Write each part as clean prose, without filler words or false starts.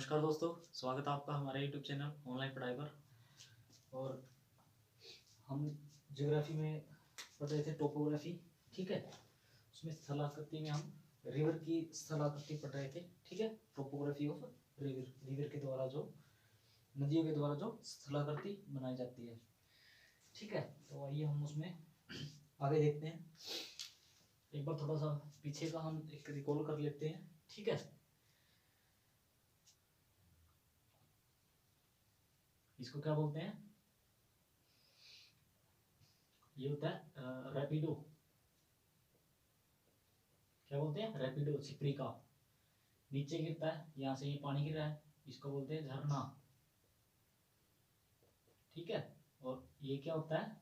नमस्कार दोस्तों, स्वागत है आपका हमारे YouTube चैनल ऑनलाइन पढ़ाई पर। और हम ज्योग्राफी में पढ़ रहे थे टोपोग्राफी, ठीक है। उसमें स्थलाकृति में हम रिवर की स्थलाकृति पढ़ रहे थे, ठीक है। टोपोग्राफी ऑफ रिवर, रिवर के द्वारा जो नदियों के द्वारा जो स्थलाकृति बनाई जाती है, ठीक है। तो आइए हम उसमें आगे देखते हैं। एक बार थोड़ा सा पीछे का हम एक रिकॉल कर लेते हैं, ठीक है। इसको क्या बोलते हैं? ये होता है रैपिडो। क्या बोलते हैं? रैपिडो। छिपरी का नीचे गिरता है, यहाँ से ये पानी गिर रहा है, इसको बोलते हैं झरना, ठीक है। और ये क्या होता है?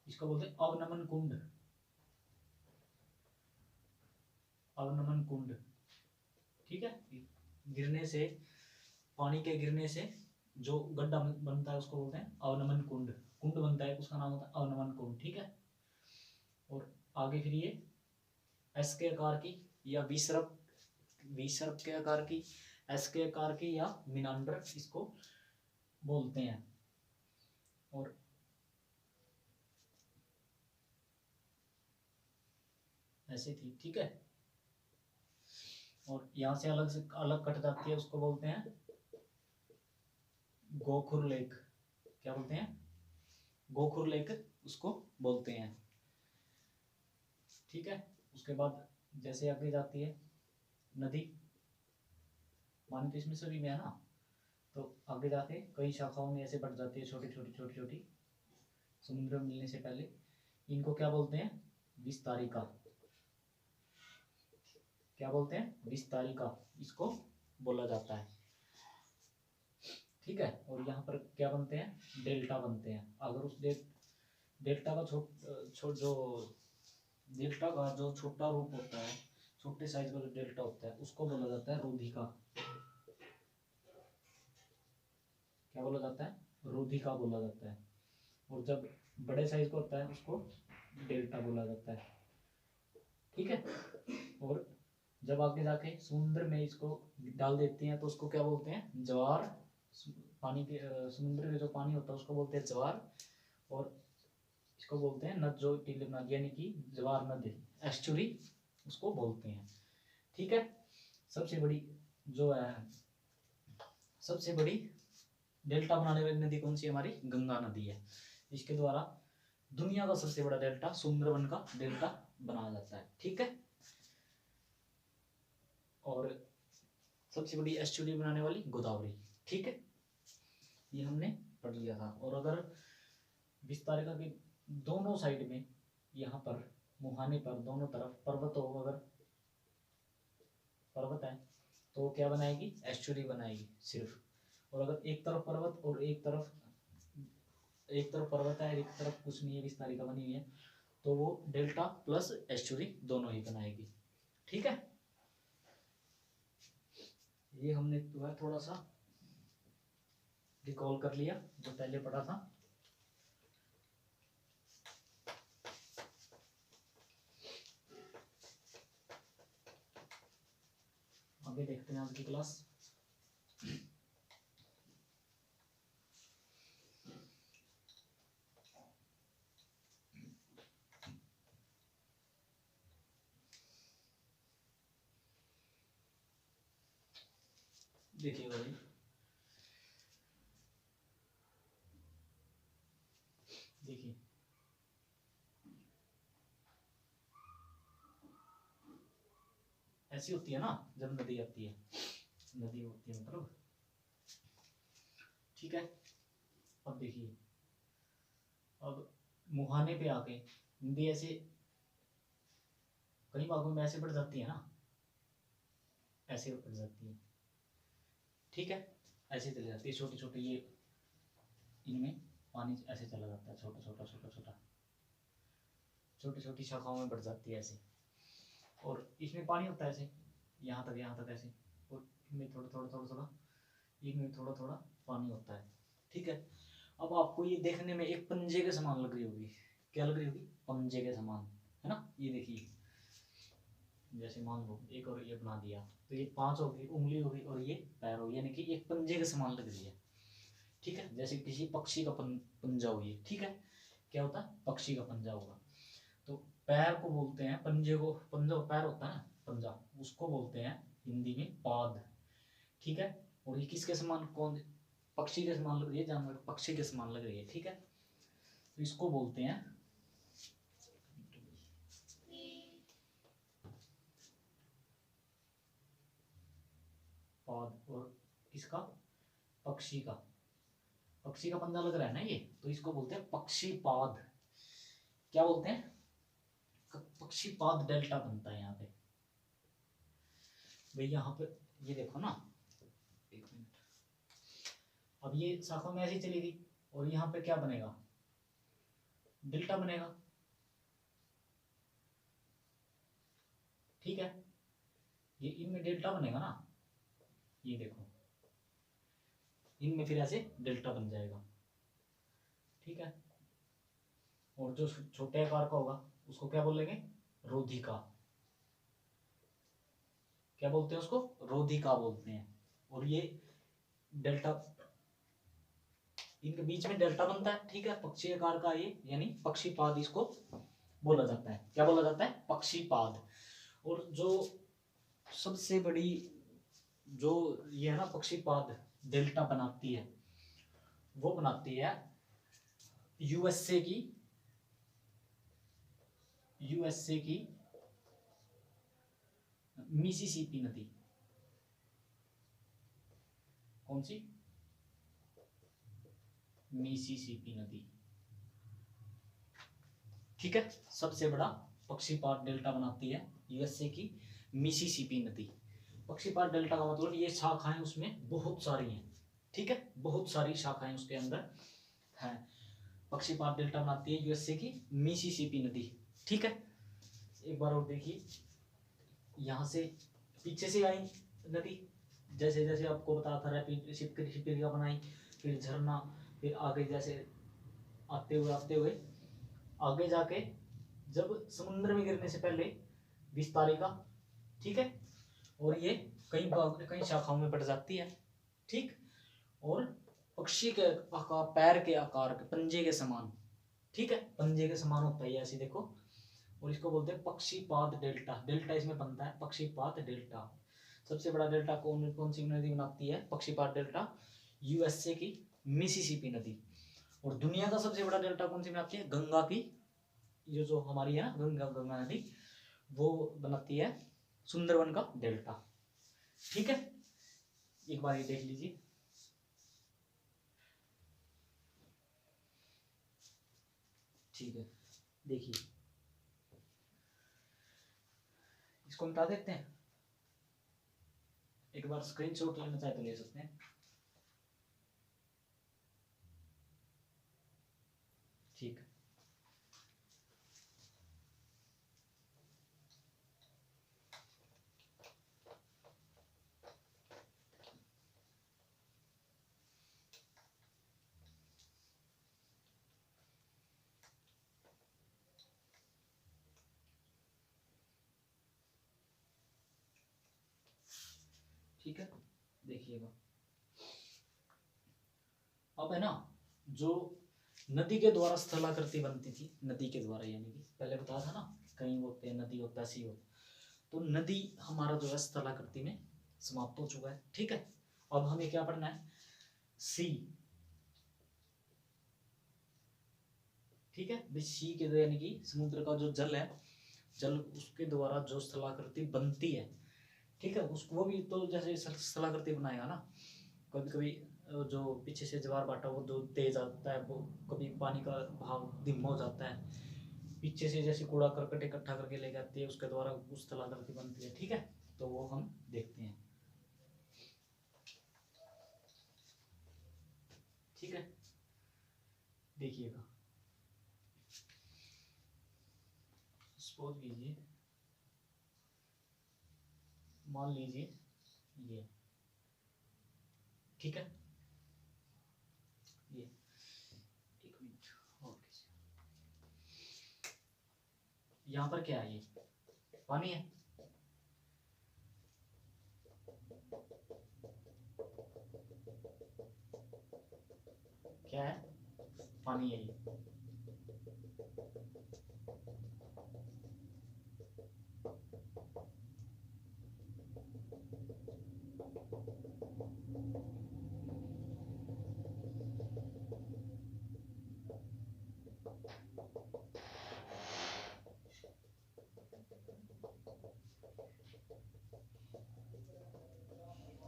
इसको बोलते हैं अवनमन कुंड। अवनमन कुंड, ठीक है। गिरने से, पानी के गिरने से जो गड्ढा बनता है उसको बोलते हैं अवनमन कुंड। कुंड बनता है, उसका नाम होता है अवनमन कुंड, ठीक है। और आगे फिर ये एस के आकार की या विसर्प के आकार की, एस के आकार की या मिनांडर इसको बोलते हैं। और ऐसे थी, ठीक है। और यहाँ से अलग कट जाती है, उसको बोलते हैं गोखुर लेक। क्या बोलते हैं? गोखुर लेक उसको बोलते हैं, ठीक है। उसके बाद जैसे आगे जाती है नदी, पानी तो इसमें सभी में है ना, तो आगे जाके कई शाखाओं में ऐसे बढ़ जाती है, छोटी छोटी समुद्र में मिलने से पहले। इनको क्या बोलते हैं? विस्तारिका। क्या बोलते हैं? विस्तारिका इसको बोला जाता है, ठीक है। और यहाँ पर क्या बनते हैं? डेल्टा बनते हैं। अगर उस डेल्टा का डेल्टा का जो छोटा रूप होता है, छोटे साइज का जो डेल्टा होता है, उसको बोला जाता है रुधिका। क्या बोला जाता है? रुधिका बोला जाता है। और जब बड़े साइज का होता है उसको डेल्टा बोला जाता है, ठीक है। और जब आगे जाके समुद्र में इसको डाल देते हैं तो उसको क्या बोलते हैं? ज्वार। पानी के समुद्र में जो पानी होता है उसको बोलते हैं ज्वार। और इसको बोलते हैं नद, जो टीले नद यानी कि ज्वार नदी, एस्चुरी उसको बोलते हैं, ठीक है। सबसे बड़ी जो है, सबसे बड़ी डेल्टा बनाने वाली नदी कौन सी? हमारी गंगा नदी है। इसके द्वारा दुनिया का सबसे बड़ा डेल्टा, सुंदरवन का डेल्टा बनाया जाता है, ठीक है। और सबसे बड़ी एस्चुरी बनाने वाली गोदावरी, ठीक है। ये हमने पढ़ लिया था। और अगर विस्तारिका के दोनों साइड में, यहाँ पर मुहाने पर दोनों तरफ पर्वत हो, अगर पर्वत है तो क्या बनाएगी? एस्चुरी बनाएगी सिर्फ। और अगर एक तरफ पर्वत और एक तरफ पर्वत है, एक तरफ कुछ नहीं है, विस्तारिका बनी हुई है, तो वो डेल्टा प्लस एस्चुरी दोनों ही बनाएगी, ठीक है। ये हमने थोड़ा सा रिकॉल कर लिया जो पहले पढ़ा था। आगे देखते हैं आज की क्लास। देखिएगा भाई, देखिए ऐसी होती है ना जब नदी आती है, नदी होती है मतलब, ठीक है। अब देखिए, अब मुहाने पे आके नदी ऐसे कई भागों में ऐसे बढ़ जाती है ना, ऐसे बढ़ जाती है, ठीक है। ऐसे चली जाती है छोटी छोटी, ये इनमें पानी ऐसे चला जाता है, छोटा छोटा छोटी छोटी शाखाओं में बढ़ जाती है ऐसे। और इसमें पानी होता है ऐसे यहाँ तक ऐसे, और इनमें थोड़ा इनमें थोड़ा पानी होता है, ठीक है। अब आपको ये देखने में एक पंजे के समान लग रही होगी। क्या लग रही होगी? पंजे के समान, है ना। ये देखिए जैसे मान लो एक और ये बना दिया, तो ये 5 होगी, उंगली होगी और ये पैर होगी, यानी कि एक पंजे के समान लग रही है। ठीक है, जैसे किसी पक्षी का पंजा हो ये, ठीक है, क्या होता है, पक्षी का पंजा होगा। तो पैर को बोलते हैं, पंजे को, पंजा पैर होता है ना पंजा, उसको बोलते हैं हिंदी में पाद। ठीक है, और ये किसके समान, कौन, पक्षी के समान लग रही है, जानवर पक्षी के समान लग रही है। ठीक है, तो इसको बोलते हैं पाद। और किसका, पक्षी का, पक्षी का पंजा लग रहा है ना ये, तो इसको बोलते हैं पक्षी पाद। क्या बोलते हैं, पक्षी पाद डेल्टा बनता है यहाँ पे भाई। यहाँ पे ये देखो ना, एक मिनट, अब ये शाखा में ऐसी चली गई और यहाँ पे क्या बनेगा, डेल्टा बनेगा। ठीक है, ये इनमें डेल्टा बनेगा ना, ये देखो इनमें फिर ऐसे डेल्टा बन जाएगा। ठीक है, और जो छोटे आकार का होगा उसको क्या बोलेंगे, रोधिका। क्या बोलते हैं उसको, रोधिका बोलते हैं। और ये डेल्टा, इनके बीच में डेल्टा बनता है। ठीक है, पक्षी आकार का ये, यानी पक्षीपाद इसको बोला जाता है। क्या बोला जाता है, पक्षीपाद। और जो सबसे बड़ी जो ये है ना पक्षीपाद डेल्टा बनाती है, वो बनाती है यूएसए की, यूएसए की मिसिसिपी नदी। कौन सी, मिसिसिपी नदी। ठीक है, सबसे बड़ा पक्षीपाद डेल्टा बनाती है यूएसए की मिसिसिपी नदी। पक्षीपाद डेल्टा का मतलब ये शाखाएं उसमें बहुत सारी हैं। ठीक है, बहुत सारी शाखाएं उसके अंदर हैं। पक्षीपाद डेल्टा बनाती है यूएसए की मिसिसिपी नदी। ठीक है, एक बार और देखिए, यहाँ से पीछे से आई नदी, जैसे जैसे आपको बताया था रैपिड शिपरिया बनाई, फिर झरना, फिर आगे जैसे आते हुए आगे जाके जब समुद्र में गिरने से पहले विस्तारिका। ठीक है, और ये कई भाग, कई शाखाओं में बढ़ जाती है। ठीक, और पक्षी के आकार, पैर के आकार के पंजे के समान। ठीक है, पंजे के समान होता है ऐसे देखो, और इसको बोलते हैं पक्षीपाद डेल्टा। डेल्टा इसमें बनता है पक्षीपाद डेल्टा। सबसे बड़ा डेल्टा कौन कौन सी नदी बनाती है, पक्षीपाद डेल्टा, यूएसए की मिसिसिपी नदी। और दुनिया का सबसे बड़ा डेल्टा कौन सी बनाती है, गंगा की, ये जो हमारी है ना गंगा नदी, वो बनाती है सुंदरवन का डेल्टा। ठीक है, एक बार ये देख लीजिए। ठीक है, देखिए इसको मिटा देते हैं, एक बार स्क्रीनशॉट लेना चाहे तो ले सकते हैं। ठीक है, ठीक है, देखिएगा। अब है ना, जो नदी के द्वारा स्थलाकृति बनती थी, नदी के द्वारा, यानी कि पहले बताया था ना, कहीं होते हैं नदी होता है, सी होता, तो नदी हमारा जो है स्थलाकृति में समाप्त हो चुका है। ठीक है, अब हमें क्या पढ़ना है, सी। ठीक है, सी के द्वारा, यानी कि समुद्र का जो जल है, जल उसके द्वारा जो स्थलाकृति बनती है। ठीक है, उसको भी तो जैसे स्थलाकृति बनाएगा ना, कभी कभी जो पीछे से ज्वार भाटा वो जो तेज आता है, वो कभी पानी का भाव धीमा हो जाता है, पीछे से जैसे कूड़ा करकट इकट्ठा करके ले जाती है, उसके द्वारा उस स्थलाकृति बनती है। ठीक है, तो वो हम देखते हैं। ठीक है, देखिएगा, सपोज कीजिए, मान लीजिए ये, ठीक है, ये एक मिनट और, यहाँ पर क्या है, ये पानी है। क्या है? पानी है ये।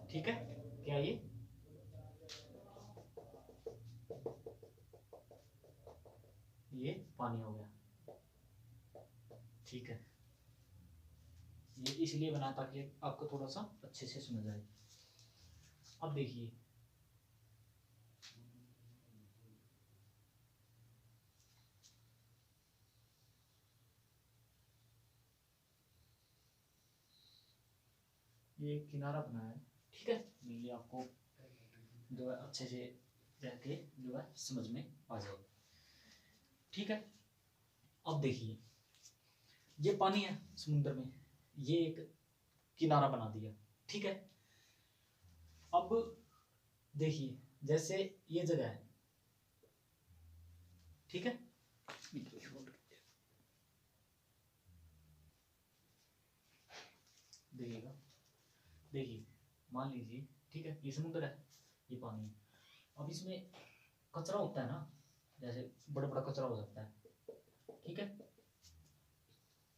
ठीक है, क्या ये पानी हो गया। ठीक है, ये इसलिए बना ताकि आपको थोड़ा सा अच्छे से समझ आए। अब देखिए, ये किनारा बनाया है, ठीक है, ये आपको जो है अच्छे से जाके जो है समझ में आ जाए। ठीक है, अब देखिए, ये पानी है समुद्र में, ये एक किनारा बना दिया। ठीक है, अब देखिए, जैसे ये जगह है, ठीक है, देखिएगा, देखिए, मान लीजिए, ठीक है, ये समुद्र है, ये पानी है। अब इसमें कचरा होता है ना, जैसे बड़ा बड़ा कचरा हो सकता है, ठीक है,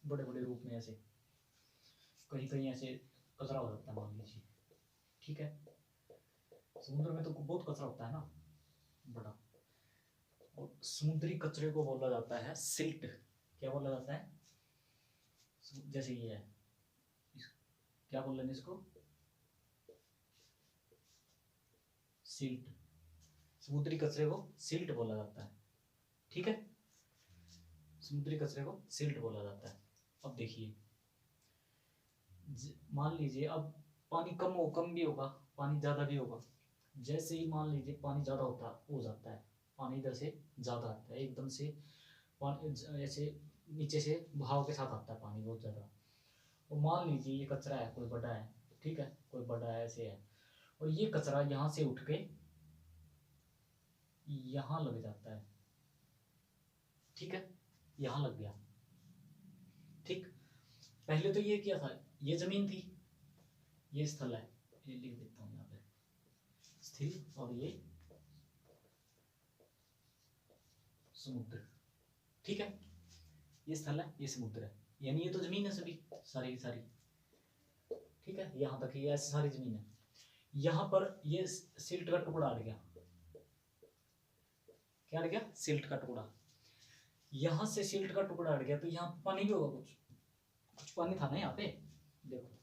बड़े बड़े रूप में, ऐसे कहीं कहीं ऐसे कचरा हो सकता है, मान लीजिए, ठीक है। समुद्र में तो बहुत कचरा होता है ना, बड़ा, और समुद्री कचरे को बोला जाता है सिल्ट। क्या बोला जाता है? जैसे ये है, क्या बोल रहे हैं इसको? सिल्ट। समुद्री कचरे को सिल्ट बोला जाता है, ठीक है, समुद्री कचरे को सिल्ट बोला जाता है। अब देखिए, मान लीजिए अब पानी कम भी होगा, पानी ज़्यादा भी होगा। जैसे ही मान लीजिए पानी ज़्यादा हो जाता है, पानी इधर से ज़्यादा आता है, एकदम से पानी ऐसे नीचे से बहाव के साथ आता है पानी बहुत ज़्यादा। और मान लीजिए ये कचरा है, कोई बड़ा है, ठीक है, कोई बड़ा है, ऐसे है, और ये कचरा यहाँ से उठ के यहाँ लग जाता है, ठीक है, यहाँ लग गया। ठीक, पहले तो ये क्या था, ये जमीन थी, ये स्थल है, ये लिख देता हूँ यहाँ पे, स्थिल, और ये समुद्र। ठीक है, ये स्थल है, ये समुद्र है, यानी ये तो जमीन है सभी, सारी की सारी, ठीक है, यहाँ तक ये ऐसी सारी जमीन है। यहाँ पर ये सिल्ट का टुकड़ा अड़ गया, क्या अड़ गया? सिल्ट का टुकड़ा। यहाँ से सिल्ट का टुकड़ा अड़ गया तो यहाँ पानी भी होगा, कुछ पानी था ना यहाँ पे, देखो,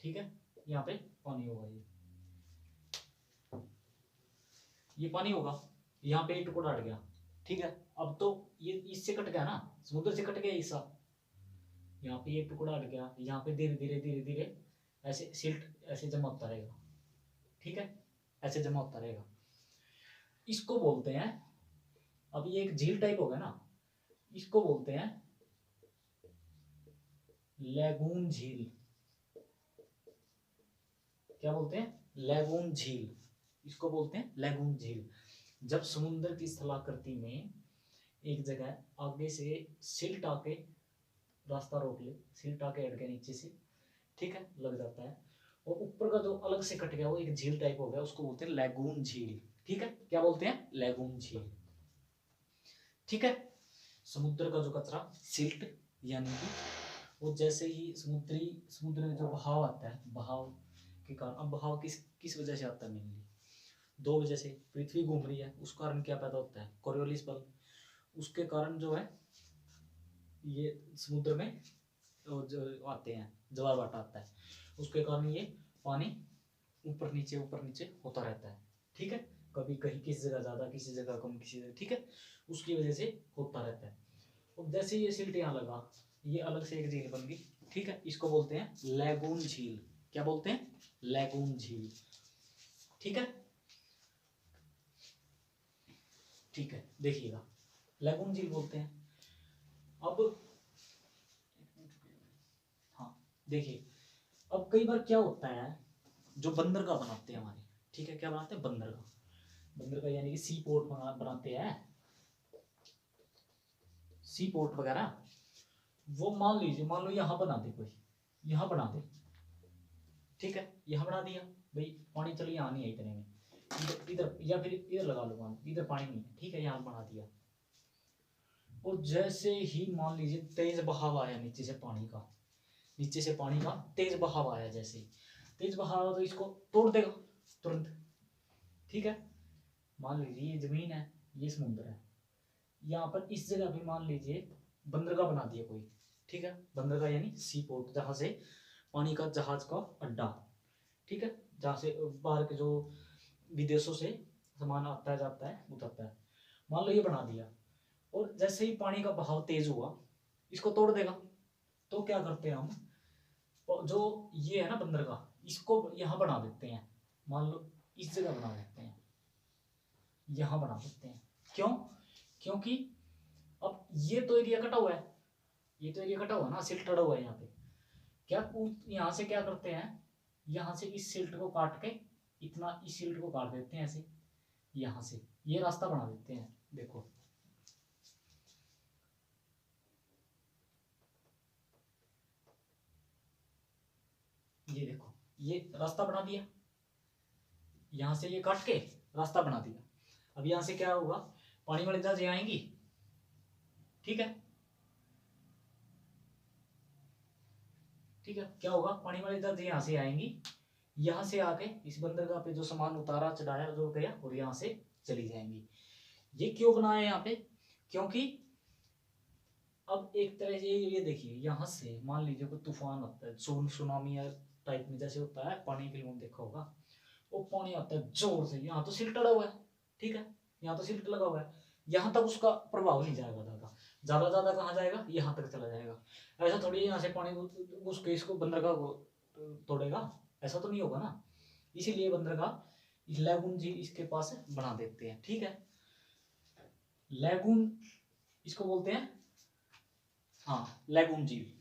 ठीक है, यहाँ पे पानी होगा, ये पानी होगा, यहाँ पे एक टुकड़ा अट गया, ठीक है। अब तो ये इससे कट गया ना, समुद्र से कट गया हिस्सा, यहाँ पे ये टुकड़ा अट गया, यहाँ पे धीरे धीरे धीरे धीरे ऐसे सिल्ट ऐसे जमा होता रहेगा, ठीक है, ऐसे जमा होता रहेगा। इसको बोलते हैं, अब ये एक झील टाइप होगा ना, इसको बोलते हैं लैगून झील। क्या बोलते हैं? लैगून झील, इसको बोलते हैं लैगून झील। जब समुद्र की स्थलाकृति में एक जगह आगे से सिल्ट आके रास्ता रोक ले, सिल्ट आके अड़ गया नीचे से, ठीक है, लग जाता है, और ऊपर का जो अलग से कट गया वो एक झील टाइप हो गया, उसको बोलते हैं लैगून झील, ठीक है। क्या बोलते हैं? लैगून झील, ठीक है। समुद्र का जो कचरा सिल्ट, यानी कि वो जैसे ही समुद्र में जो बहाव आता है, बहाव के कारण, अब बहाव किस वजह से आता है? मेनली दो वजह से, पृथ्वी घूम रही है, उस कारण क्या पैदा होता है? कोरियोलिस बल, उसके कारण जो है ये समुद्र में जो आते हैं, ज्वार भाटा आता है, उसके कारण ये पानी ऊपर नीचे होता रहता है, ठीक है। कभी कहीं किसी जगह ज्यादा, किसी जगह कम, किसी जगह, ठीक है, उसकी वजह से होता रहता है। और जैसे ये सिल्ट यहाँ लगा, ये अलग से एक झील बन गई, ठीक है, इसको बोलते हैं लैगून झील। क्या बोलते हैं? लैगून झील। ठीक है, ठीक है, देखिएगा लैगून झील बोलते हैं। अब हाँ देखिए, अब कई बार क्या होता है, जो बंदरगाह बनाते हैं हमारे, ठीक है, क्या बनाते हैं? बंदरगाह। बंदरगाह यानी कि सी पोर्ट बनाते हैं, सी पोर्ट वगैरह। वो मान लीजिए, मान लो यहाँ बना दे कोई, यहाँ बना दे, ठीक है, यहाँ बना दिया भाई, पानी चलो यहाँ नहीं है इतने में, इधर इधर या फिर इधर लगा लो, मान इधर पानी नहीं है, ठीक है, यहाँ बना दिया। और जैसे ही मान लीजिए तेज बहाव आया नीचे से पानी का, नीचे से पानी का तेज बहाव आया, जैसे तेज बहाव तो इसको तोड़ देगा तुरंत, ठीक है। मान लीजिए ये जमीन है, ये समुद्र है, यहाँ पर इस जगह पे मान लीजिए बंदरगाह बना दिया कोई, ठीक है, बंदरगाह यानी सी पोर्ट, जहाँ से पानी का जहाज का अड्डा, ठीक है, जहाँ से बाहर के जो विदेशों से सामान आता है, जाता है, उतरता है, मान लो ये बना दिया। और जैसे ही पानी का बहाव तेज हुआ, इसको तोड़ देगा। तो क्या करते हैं हम, जो ये है ना बंदरगाह, इसको यहाँ बना देते हैं, मान लो इस जगह बना देते हैं, यहाँ बना देते हैं। क्यों? क्योंकि अब ये तो एरिया कटा हुआ है, ये तो एरिया कटा हुआ ना, सिल्ट अड़ा हुआ है यहाँ पे। क्या यहाँ से क्या करते हैं, यहाँ से इस सिल्ट को काट के, इतना इस सिल्ट को काट देते हैं ऐसे, यहाँ से ये रास्ता बना देते हैं। देखो ये देखो, ये रास्ता बना दिया, यहाँ से ये काट के रास्ता बना दिया। अब यहाँ से क्या होगा, पानी वाली जहाजें आएंगी, ठीक है, ठीक है, क्या होगा, पानी वाली जहाजें यहाँ से आएंगी, यहाँ से आके इस बंदरगाह पे जो सामान उतारा चढ़ाया जो गया, और यहाँ से चली जाएंगी। ये क्यों बनाया यहाँ पे? क्योंकि अब एक तरह से ये देखिए, यहाँ से मान लीजिए कोई तूफान आता है, सुनामी या टाइप में जैसे होता है, पानी फिल्म में देखा होगा, वो पानी आता है जोर से, यहाँ तो सिल्ट अड़ा हुआ है, ठीक है, यहाँ तो सिल्ट लगा हुआ है, यहाँ तक उसका प्रभाव नहीं जाएगा, ज्यादा ज्यादा कहाँ जाएगा, यहाँ तक चला जाएगा। ऐसा थोड़ी यहाँ से पानी घुस के इसको बंदरगाह को तोड़ेगा, ऐसा तो नहीं होगा ना। इसीलिए बंदरगाह लैगून झील इसके पास बना देते हैं, ठीक है। लैगून इसको बोलते हैं, हाँ, लैगून झील,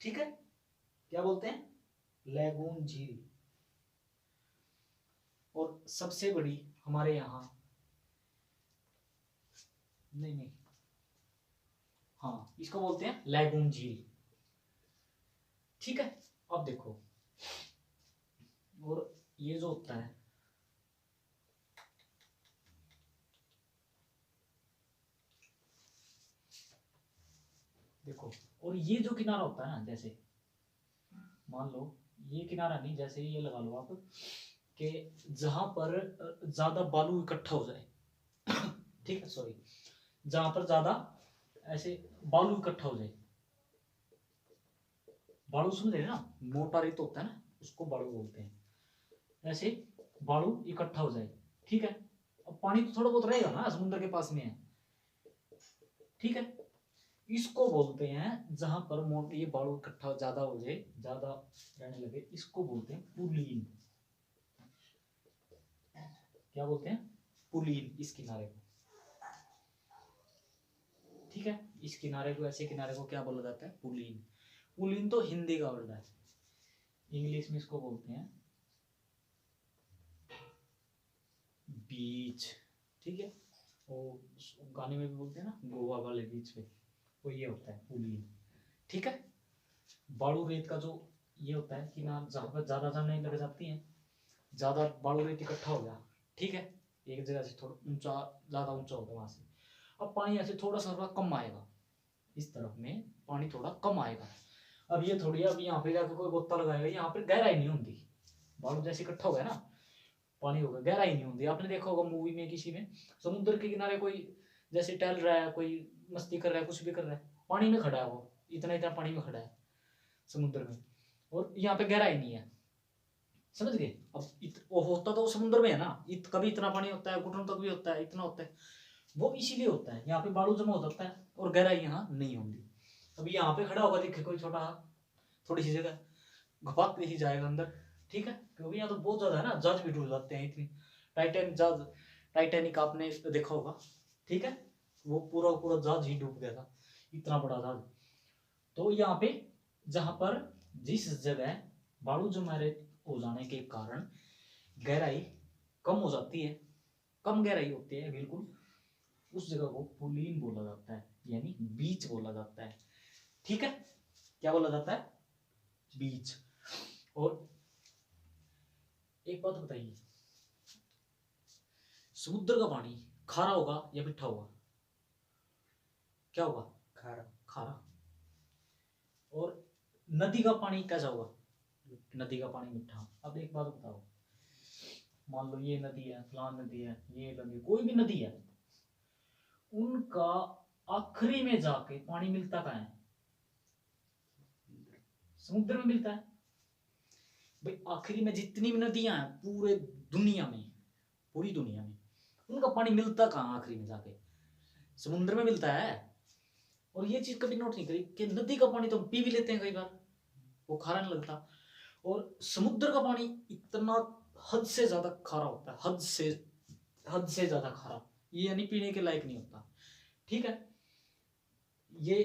ठीक है, क्या बोलते हैं? लैगून झील। और सबसे बड़ी हमारे यहाँ, नहीं, हाँ, इसको बोलते हैं लैगून झील, ठीक है। अब देखो, और ये जो होता है, देखो, और ये जो किनारा होता है ना, जैसे मान लो ये किनारा नहीं, जैसे ये लगा लो आप, कि जहां पर ज्यादा बालू इकट्ठा हो जाए, ठीक है, सॉरी, जहां पर ज्यादा ऐसे बालू इकट्ठा हो जाए, बालू सुन ले ना, मोटा रेत होता है ना, उसको बालू बोलते हैं, ऐसे बालू इकट्ठा हो जाए, ठीक है। अब पानी तो थोड़ा बहुत रहेगा ना, समुद्र के पास में है, ठीक है, इसको बोलते हैं, जहां पर ये बालू इकट्ठा ज्यादा हो जाए, ज्यादा रहने लगे, इसको बोलते हैं पुलीन। क्या बोलते हैं? पुलीन, इस किनारे को, ठीक है, इस किनारे को, ऐसे किनारे को क्या बोला जाता है? पुलीन। पुलीन तो हिंदी का वर्ड है, इंग्लिश में इसको बोलते हैं बीच, ठीक है, और गाने में भी बोलते हैं ना, गोवा वाले बीच पे, वो ये होता है पुलीन, ठीक है। बालू रेत का जो ये होता है कि ना, जहाँ पर ज्यादा जमीन लग जाती है, ज्यादा बालू रेत इकट्ठा हो गया, ठीक है, एक जगह से थोड़ा ऊंचा, ज्यादा ऊंचा होगा वहां से, अब पानी ऐसे थोड़ा सा कम आएगा, इस तरफ में पानी थोड़ा कम आएगा। अब ये थोड़ी, अब यहाँ पे जाकर कोई गोता लगाएगा, यहाँ पे गहराई नहीं होती, बालू जैसे इकट्ठा हो गया ना, पानी होगा, गहराई नहीं होती। आपने देखा होगा मूवी में, किसी में, समुद्र के किनारे कोई जैसे टहल रहा है, कोई मस्ती कर रहा है, कुछ भी कर रहा है, पानी में खड़ा है, वो इतना इतना पानी में खड़ा है समुद्र में, और यहाँ पे गहराई नहीं है, समझ गए? अब वो होता तो समुद्र में है ना, कभी इतना पानी होता है, घुटनों तक भी होता है, इतना होता है, वो इसीलिए होता है, यहाँ पे बालू जमा हो जाता है और गहराई यहाँ नहीं होती। अभी यहाँ पे खड़ा होगा, दिखे कोई छोटा, थोड़ी सी जगह, घपाते ही जाएगा अंदर, ठीक है, क्योंकि यहाँ तो बहुत ज्यादा है ना, जहाज भी डूब जाते हैं इतनी। टाइटैनिक आपने देखा होगा, ठीक है, वो पूरा पूरा जहाज ही डूब गया था, इतना बड़ा जहाज। तो यहाँ पे जहां पर जिस जगह बालू जमारे हो जाने के कारण गहराई कम हो जाती है, कम गहराई होती है बिल्कुल, उस जगह को पुलीन बोला जाता है, यानी बीच बोला जाता है, ठीक है। क्या बोला जाता है? बीच। और एक बात बताइए, समुद्र का पानी खारा होगा या मीठा होगा? क्या होगा? खारा। खारा। और नदी का पानी कैसा होगा? नदी का पानी मीठा। अब एक बात बताओ, मान लो ये नदी है, फलान नदी है, ये नदी, कोई भी नदी है, उनका आखिरी में जाके पानी मिलता कहाँ है? समुद्र में मिलता है। भाई आखिरी में जितनी भी नदियां हैं पूरे दुनिया में, पूरी दुनिया में, उनका पानी मिलता कहाँ आखिरी में जाके? समुद्र में मिलता है। और ये चीज कभी नोट नहीं करी कि नदी का पानी तो हम पी भी लेते हैं कई बार, वो खारा नहीं लगता, और समुद्र का पानी इतना हद से ज्यादा खारा होता है, हद से ज्यादा खारा, ये यानी पीने के लायक नहीं होता, ठीक है। ये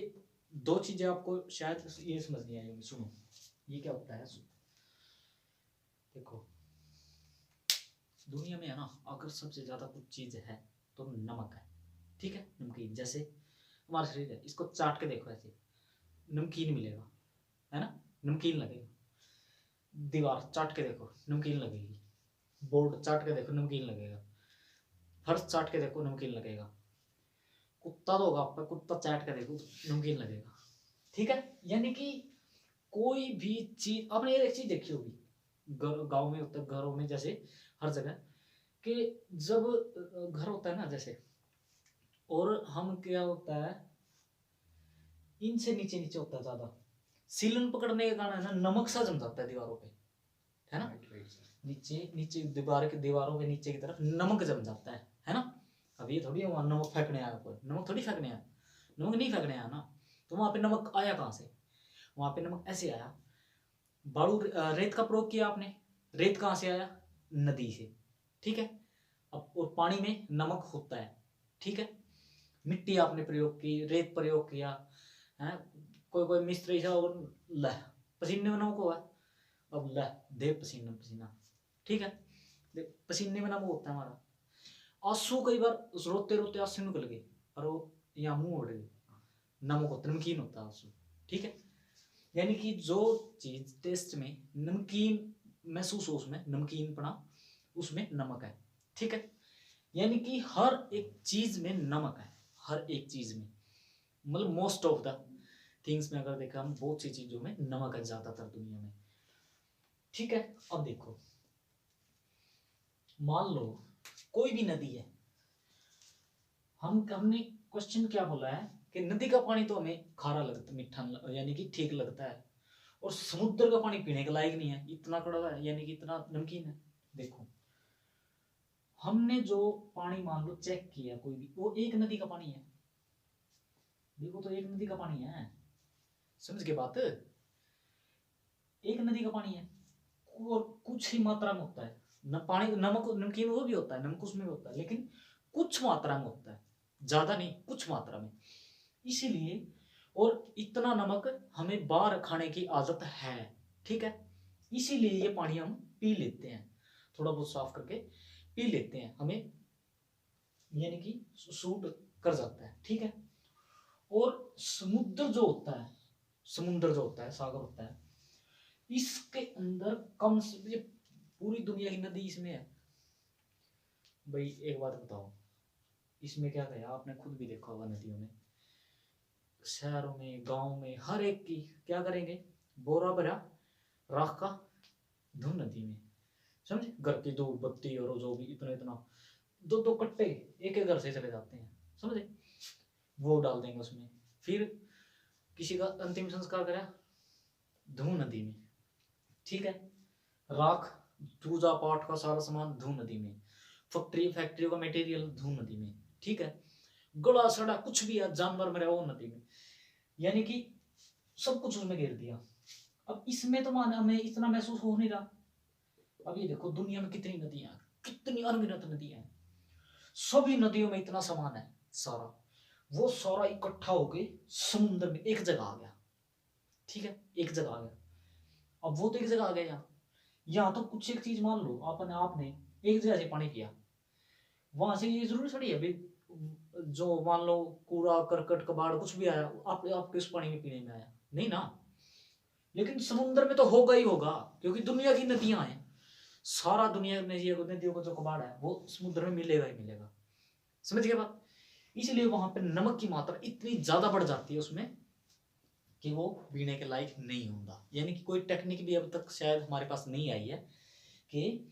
दो चीजें आपको शायद ये समझ नहीं आई होंगी। सुनो, ये क्या होता है, देखो दुनिया में है ना, अगर सबसे ज्यादा कुछ चीज है तो नमक है, ठीक है, नमकीन। जैसे हमारा शरीर है, इसको चाट के देखो, ऐसे नमकीन मिलेगा, है ना, नमकीन लगेगा। दीवार चाट के देखो, नमकीन लगेगी। बोर्ड चाट के देखो, नमकीन लगेगा। फर्श चाट के देखो, नमकीन लगेगा। कुत्ता तो होगा आपका, कुत्ता चाट के देखो, नमकीन लगेगा, ठीक है। यानी कि कोई भी चीज, आपने एक चीज देखी होगी, गांव में होता है, घरों में जैसे हर जगह, कि जब घर होता है ना जैसे, और हम क्या होता है, इनसे नीचे नीचे होता है ज्यादा, सीलन पकड़ने के कारण है ना, नमक सा जम जाता है दीवारों पे, है ना, नीचे नीचे दीवारों के नीचे की तरफ नमक जम जाता है ना। अब ये थोड़ी है वहां नमक फेंकने आया, कोई नमक थोड़ी फेंकने आया, नमक नहीं फेंकने आया ना। तो वहां पे नमक आया कहाँ से? वहां पे नमक ऐसे आया, बालू रेत का प्रयोग किया आपने, रेत कहाँ से आया? नदी से, ठीक है। अब और पानी में नमक होता है, ठीक है। मिट्टी आपने प्रयोग की, रेत प्रयोग किया है, कोई कोई मिस्त्री सा, और लह पसीने में नमक हुआ, अब लह दे पसीना पसीना, ठीक है, पसीने में नमक होता है हमारा। आंसू कई बार रोते रोते आंसू निकल गए, और वो यहाँ मुंह उड़ गए, नमक होता, नमकीन होता है आंसू, ठीक है। यानी कि जो चीज टेस्ट में नमकीन महसूस हो, उसमें नमकीन पना, उसमें नमक है, ठीक है। यानी कि हर एक चीज में नमक है, हर एक चीज में, मतलब मोस्ट ऑफ द थिंग्स में अगर देखा हम, बहुत सी चीजों में नमक है ज्यादातर दुनिया में, ठीक है। अब देखो, मान लो कोई भी नदी है, हमने क्वेश्चन क्या बोला है कि नदी का पानी तो हमें खारा लगता, मीठा यानी कि ठीक लगता है, और समुद्र का पानी पीने के लायक नहीं है, इतना कड़वा है, यानी कि इतना नमकीन है। देखो हमने जो पानी मान लो चेक किया कोई भी, वो एक नदी का पानी है, देखो तो एक नदी का पानी है, समझ के बात, एक नदी का पानी है, और कुछ ही मात्रा में होता है न पानी, नमक नमकीन वो भी होता है, नमक उसमें भी होता है, लेकिन कुछ मात्रा में होता है, ज्यादा नहीं, कुछ मात्रा में, इसीलिए। और इतना नमक हमें बाहर खाने की आदत है, ठीक है, इसीलिए ये पानी हम पी लेते हैं, थोड़ा बहुत साफ करके पी लेते हैं, हमें यानी कि सूट कर जाता है, ठीक है। और समुद्र जो होता है, समुद्र जो होता है, सागर होता है, इसके अंदर कम से, ये पूरी दुनिया की नदी इसमें है। भाई एक बात बताओ, इसमें क्या कहा, आपने खुद भी देखा होगा, नदियों में, शहरों में, गांव में, हर एक की क्या करेंगे, बोरा भरा राख का धो नदी में, समझे, घर की धूप बत्ती और जो भी इतना इतना, दो दो कट्टे एक एक घर से चले जाते हैं, समझे, वो डाल देंगे उसमें, फिर किसी का अंतिम संस्कार करा, धू नदी में, ठीक है। राख, पूजा पाठ का सारा सामान धू नदी में, फैक्ट्री का मटेरियल धू नदी में, ठीक है। गला सड़ा कुछ भी है, जानवर मरे वो नदी में, यानी कि सब कुछ उसमें गिर दिया, अब इसमें तो मान हमें इतना महसूस हो नहीं रहा। अब ये देखो दुनिया में कितनी नदियां हैं, कितनी अनगिनत नदियां हैं, सभी नदियों में इतना सामान है सारा, वो सारा इकट्ठा होके समुद्र में एक जगह आ गया। ठीक है, एक जगह आ गया। अब वो तो एक जगह आ गया, यहाँ तो कुछ एक चीज मान लो आपने एक जगह से पानी पिया, वहां से ये जरूरी थोड़ी है भाई जो मान लो कूड़ा करकट कबाड़ कुछ भी आया आपके उस पानी में पीने में आया, नहीं ना। लेकिन समुद्र में तो होगा ही होगा, क्योंकि दुनिया की नदियां हैं, सारा दुनिया में ये नदियों का जो कबाड़ है वो समुद्र में मिलेगा ही मिलेगा। समझ गए बात। इसलिए वहां पर नमक की मात्रा इतनी ज्यादा बढ़ जाती है उसमें कि वो पीने के लायक नहीं होता। यानी कि कोई टेक्निक भी अब तक शायद हमारे पास नहीं आई है कि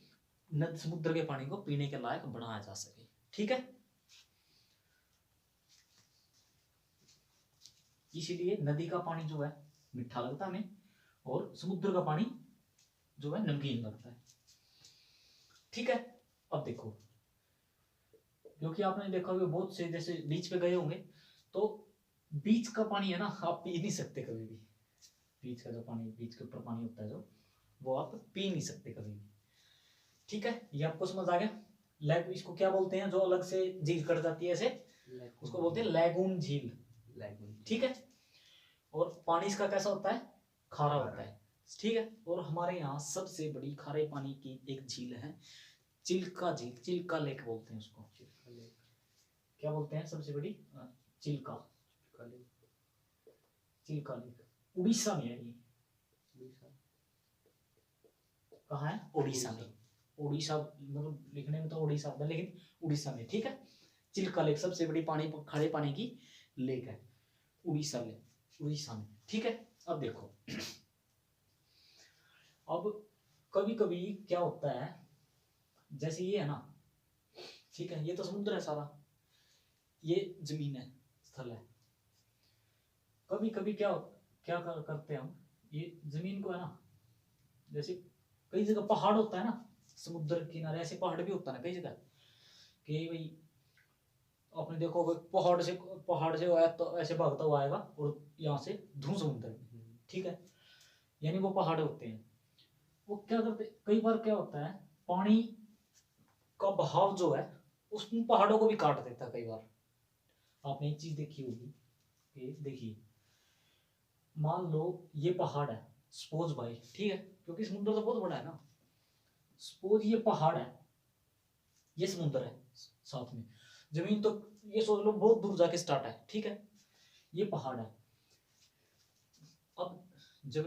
समुद्र के पानी को पीने के लायक बनाया जा सके। ठीक है, इसीलिए नदी का पानी जो है मीठा लगता है हमें, और समुद्र का पानी जो है नमकीन लगता है। ठीक है, अब देखो, क्योंकि आपने देखा होगा बहुत से जैसे बीच पे गए होंगे, तो बीच का पानी है ना आप पी नहीं सकते कभी भी। बीच का जो पानी, बीच के ऊपर पानी होता है जो, वो आप पी नहीं सकते कभी भी। ठीक है, ये आपको समझ आ गया। लैग इसको क्या बोलते हैं जो अलग से झील कट जाती है ऐसे, उसको बोलते हैं लैगून झील। ठीक है, और पानी इसका कैसा होता है, खारा होता है। ठीक है, और हमारे यहाँ सबसे बड़ी खारे पानी की एक झील है चिल्का झील, चिल्का लेक बोलते हैं उसको। क्या बोलते हैं सबसे बड़ी, चिल्का, चिल्का लेक उड़ीसा में है ये। कहाँ है, उड़ीसा में। उड़ीसा मतलब लिखने में तो उड़ीसा होता है लेकिन उड़ीसा में। ठीक है, चिल्का लेक सबसे बड़ी खारे पानी की लेक है, उड़ीसा लेक, उड़ीसा में। ठीक है, अब देखो अब कभी कभी क्या होता है, जैसे ये है ना, ठीक है, ये तो समुद्र है सारा, ये जमीन है, स्थल है। कभी कभी क्या क्या करते हैं हम, ये जमीन को है ना, जैसे कई जगह पहाड़ होता है ना समुद्र के किनारे, ऐसे पहाड़ भी होता है ना कई जगह कि भाई आपने देखो पहाड़ से आया तो ऐसे भागता हुआ आएगा और यहाँ से धू समुद्र में। ठीक है, यानी वो पहाड़ होते हैं, वो क्या करते, कई बार क्या होता है पानी का बहाव जो है उस पहाड़ों को भी काट देता है कई बार। आपने एक चीज देखी होगी कि देखिए मान लो ये पहाड़ है, सपोज भाई, ठीक है, क्योंकि समुद्र तो बहुत बड़ा है ना, सपोज ये पहाड़ है, ये समुद्र है साथ में, जमीन तो ये सोच लो बहुत दूर जाके स्टार्ट है। ठीक है, ये पहाड़ है। अब जब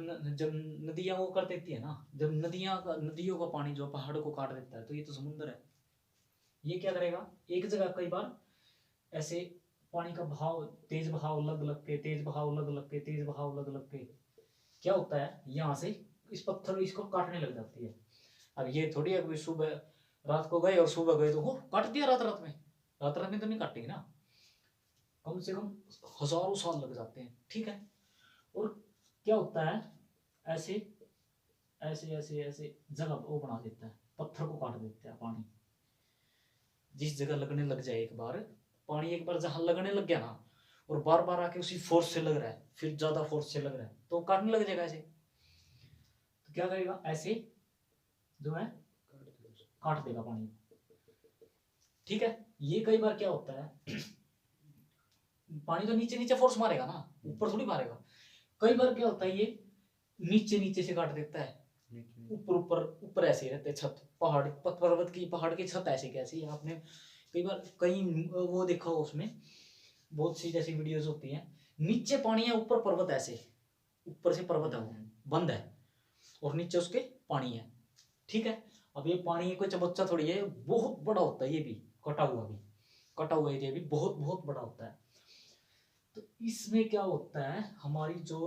नदियां वो कर देती है ना, जब नदियों का पानी जो पहाड़ को काट देता है, तो ये तो समुद्र है, ये क्या करेगा एक जगह कई बार ऐसे पानी का बहाव, तेज बहाव लग लग के, तेज बहाव लग लग के, तेज बहाव लग लग के क्या होता है, यहाँ से इस पत्थर इसको काटने लग जाती है। अब ये थोड़ी है कि सुबह रात को गए और सुबह गए तो हो काट दिया रात रात में, रात रात में तो नहीं काटेंगे ना, कम से कम हजारों साल लग जाते हैं। ठीक है, और क्या होता है ऐसे ऐसे ऐसे ऐसे जगह वो बना देता है, पत्थर को काट देता है पानी, जिस जगह लगने लग जाए एक बार पानी, एक बार जहां लगने लग गया ना और बार बार आके उसी फोर्स से लग रहा है, फिर ज्यादा फोर्स से लग रहा है तो काटने लग जाएगा ऐसे। तो क्या करेगा ऐसे जो है काट देगा पानी। ठीक है, ये कई बार क्या होता है पानी तो नीचे नीचे फोर्स मारेगा ना, ऊपर थोड़ी मारेगा। कई बार क्या होता है ये नीचे नीचे से काट देता है, ऊपर ऊपर ऊपर ऐसे रहते छत, पर्वत की पहाड़ की छत ऐसे कैसी है। आपने कई बार कहीं वो देखा हो, उसमें बहुत सी जैसी वीडियोस होती हैं, नीचे पानी है ऊपर पर्वत, ऐसे ऊपर से पर्वत है वो बंद है और नीचे उसके पानी है। ठीक है, अब ये पानी कोई चबच्चा थोड़ी है, बहुत बड़ा होता है, ये भी कटा हुआ एरिया भी बहुत बहुत बड़ा होता है। तो इसमें क्या होता है हमारी जो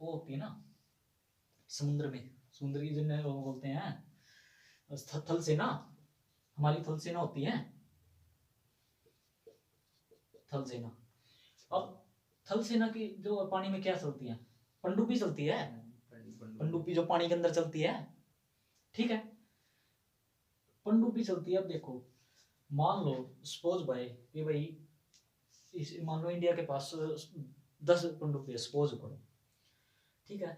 वो होती है ना समुद्र में, समुद्र की जिन्हें वो बोलते हैं थल सेना, हमारी थल सेना होती है, थल सेना। अब थल सेना की जो पानी में क्या चलती है, पनडुब्बी चलती है, पनडुब्बी जो पानी के अंदर चलती है। ठीक है, पनडुब्बी चलती है। अब देखो मान लो सपोज भाई कि भाई मान लो इंडिया के पास 10 पनडुब्बी है, सपोज करो। ठीक है।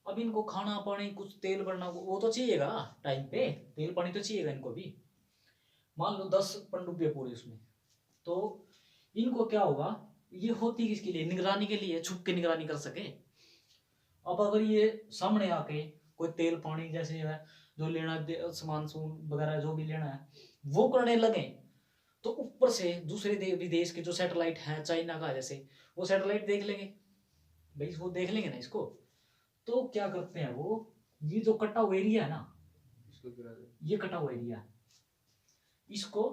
अब इनको खाना पानी कुछ तेल बढ़ना वो तो चाहिएगा टाइम पे, तेल पानी तो चाहिएगा इनको भी। मान लो 10 पनडुब्बी पूरे उसमें, तो इनको क्या होगा, ये होती किसके लिए, निगरानी के लिए, छुप के निगरानी कर सके। अब अगर ये सामने आके कोई तेल पानी जैसे है जो लेना सामान वगैरह जो भी लेना है वो करने लगे, तो ऊपर से दूसरे विदेश के जो सैटेलाइट है चाइना का जैसे, वो सैटेलाइट देख लेंगे भाई, वो देख लेंगे ना इसको, तो क्या करते हैं वो, ये जो कटा हुआ एरिया है ना, इसको गिरा दे। ये कटा हुआ एरिया है, इसको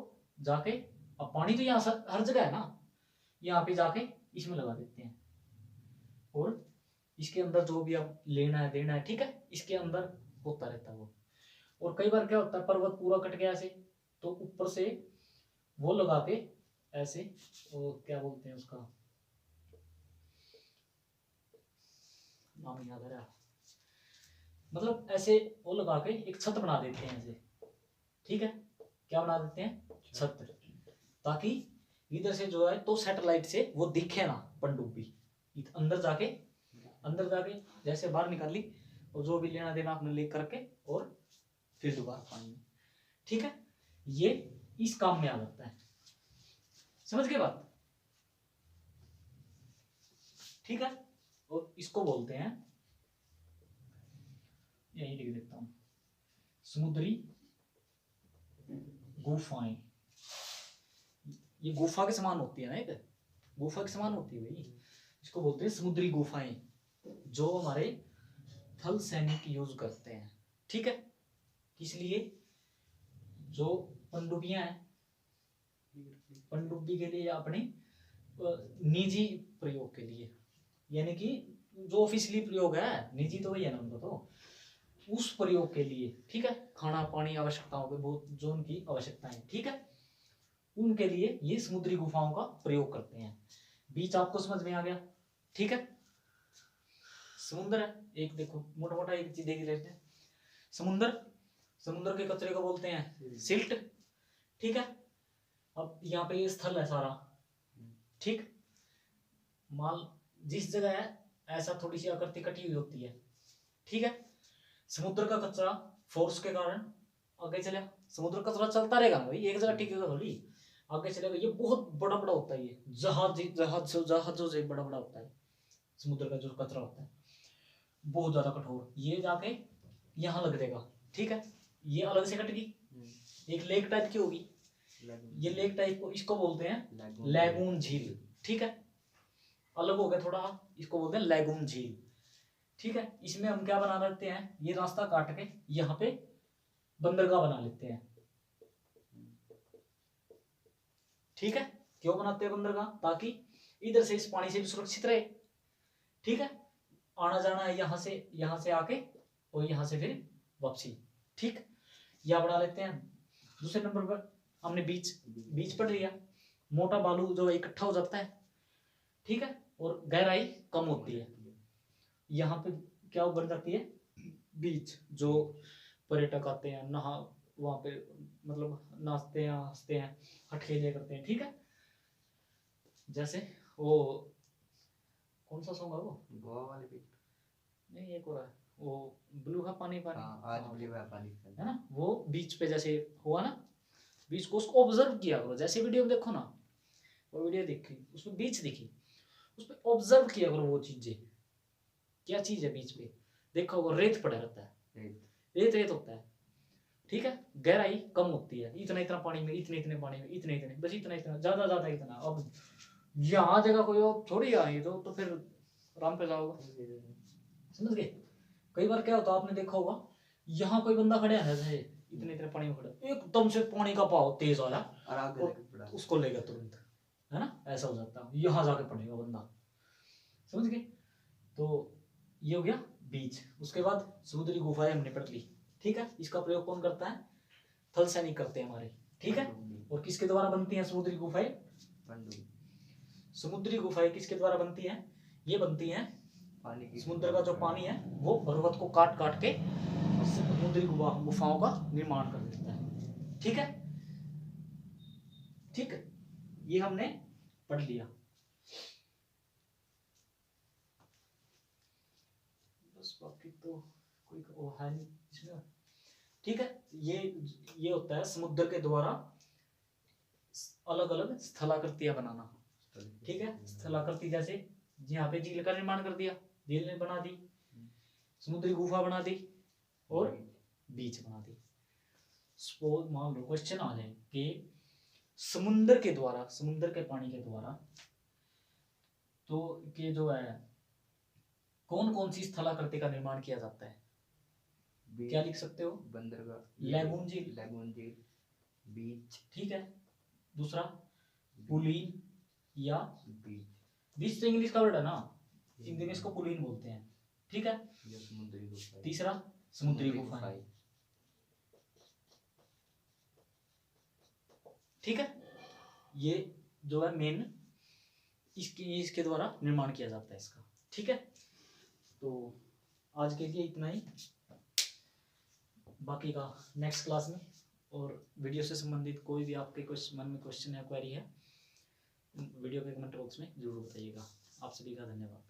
जाके, अब पानी तो यहाँ हर जगह है ना, यहाँ पे जाके इसमें लगा देते हैं, और इसके अंदर जो भी अब लेना है देना है, ठीक है, इसके अंदर होता रहता है वो। और कई बार क्या होता है, पर्वत पूरा कट गया ऐसे, तो ऊपर से वो लगा के ऐसे, वो क्या बोलते हैं उसका नाम नहीं याद आ रहा, मतलब ऐसे वो लगा के एक छत बना देते हैं ऐसे, ठीक है, क्या बना देते हैं, छत, ताकि इधर से जो है तो सैटेलाइट से वो दिखे ना पनडुब्बी, अंदर जाके जैसे बाहर निकाल ली, और जो भी लेना देना आपने ले करके और फिर दोबारा पानी में, ठीक है, ये इस काम में आ जाता है, समझ गए बात, ठीक है। और इसको बोलते हैं, यही लिख देता हूं, समुद्री गुफाएं। ये गुफा के समान होती है ना, एक गुफा के समान होती है भाई, इसको बोलते हैं समुद्री गुफाएं, जो हमारे थल सैनिक यूज करते हैं, ठीक है, इसलिए जो पनडुब्बियां हैं, पनडुब्बी के लिए या अपने निजी प्रयोग के लिए, यानी कि जो ऑफिशियली प्रयोग है, निजी तो वही है ना उनका, तो उस प्रयोग के लिए, ठीक है, खाना पानी आवश्यकताओं के बहुत जो उनकी आवश्यकताएं, ठीक है, उनके लिए ये समुद्री गुफाओं का प्रयोग करते हैं। बीच आपको समझ में आ गया, ठीक है। समुद्र है एक, देखो मोटा मोटा एक चीज देख लेते हैं, समुद्र के कचरे को बोलते हैं सिल्ट, ठीक है। अब यहाँ पे ये स्थल है सारा, ठीक, माल जिस जगह है ऐसा थोड़ी सी आकृति कटी हुई होती है, ठीक है, समुद्र का कचरा फोर्स के कारण आगे चला, समुद्र का कचरा चलता रहेगा भाई, एक जगह टिकेगा थोड़ी, आगे चलेगा, ये बहुत बड़ा बड़ा होता है, ये जहाजों से बड़ा बड़ा होता है, समुद्र का जो कचरा होता है बहुत ज्यादा कठोर, ये जाके यहाँ लग देगा, ठीक है, ये अलग से कटेगी, एक लेक टाइप की होगी, ये लेक टाइप को इसको बोलते हैं लैगून झील, ठीक है, अलग हो गया थोड़ा, इसको बोलते हैं लैगून झील, ठीक है। इसमें हम क्या बना लेते हैं, ये रास्ता काट के यहाँ पे बंदरगाह बना लेते हैं, ठीक है, क्यों बनाते हैं बंदरगाह, ताकि इधर से इस पानी से भी सुरक्षित रहे, ठीक है, आना जाना है यहाँ से आके और यहाँ से फिर वापसी, ठीक, यह बना लेते हैं। दूसरे नंबर पर हमने बीच पढ़ लिया, मोटा बालू जो इकट्ठा हो जाता है, ठीक है, और गहराई कम होती है, यहाँ पे क्या बन जाती है बीच, जो पर्यटक आते हैं नहा वहां पे, मतलब नाचते हैं हंसते हैं हटखेले करते हैं, ठीक है, जैसे वो कौन सा सॉन्ग है वो, गोवा वाले बीच, नहीं एक और है वो, ब्लू है पानी पानी, आज ब्लू है पानी, है ना, वो बीच पे जैसे हुआ ना, बीच को उसको ऑब्जर्व किया करो, जैसे वीडियो में देखो ना, वो वीडियो देखी उसमें बीच दिखी, उस पर ऑब्जर्व किया करो वो चीजें, क्या चीज है बीच पे, देखो वो रेत पड़ा रहता है, रेत होता है, ठीक है, गहराई कम होती है, इतना पानी में, इतने पानी में, इतने बस इतना ज्यादा इतना, अब यहाँ जगह कोई और थोड़ी आई तो फिर आराम पे जाओगे, समझ गए। कई बार क्या होता है आपने देखा होगा, यहाँ कोई बंदा खड़ा है जैसे इतने पानी में खड़ा, एकदम से पानी का बहाव तेज आया और उसको ले गया तुरंत, है ना, ऐसा हो जाता है, यहाँ जाके पड़ेगा बंदा, समझ गए। तो ये हो गया बीच, उसके बाद समुद्री गुफाएं हमने पढ़ ली, ठीक है, इसका प्रयोग कौन करता है, थल सैनिक करते हैं हमारे, ठीक है, और किसके द्वारा बनती है समुद्री गुफाएं, समुद्री गुफाएं किसके द्वारा बनती हैं, ये बनती हैं समुद्र का जो पानी है वो पर्वत को काट काट के समुद्री गुफाओं का निर्माण कर देता है, ठीक है, ठीक है, ये हमने पढ़ लिया। तो कोई वो है नहीं इसमें। ठीक है, ये होता है समुद्र के द्वारा अलग अलग स्थलाकृतियां बनाना। ठीक है, स्थलाकृति जैसे यहाँ पे झील का निर्माण कर दिया, झील ने बना दी, समुद्री गुफा बना दी और बीच बना दी। सपोज मान लो क्वेश्चन आ जाए कि समुद्र के द्वारा, समुद्र के पानी के द्वारा तो कि जो है कौन कौन सी स्थलाकृति का निर्माण किया जाता है, क्या लिख सकते हो? बंदरगाह, लैगून झील, लैगून झील, बीच। ठीक है, दूसरा पुलिन या बीच, बीच तो इंग्लिश का वर्ड है ना, इंग्लिश को पुलिन बोलते हैं। ठीक है, या समुद्री गुफा। तीसरा समुद्री गुफाएं। ठीक है, ये जो है मेन इसके द्वारा निर्माण किया जाता है इसका। ठीक है, तो आज के लिए इतना ही, बाकी का नेक्स्ट क्लास में। और वीडियो से संबंधित कोई भी आपके कुछ मन में क्वेश्चन या क्वेरी है, वीडियो के कमेंट बॉक्स में जरूर बताइएगा। आप सभी का धन्यवाद।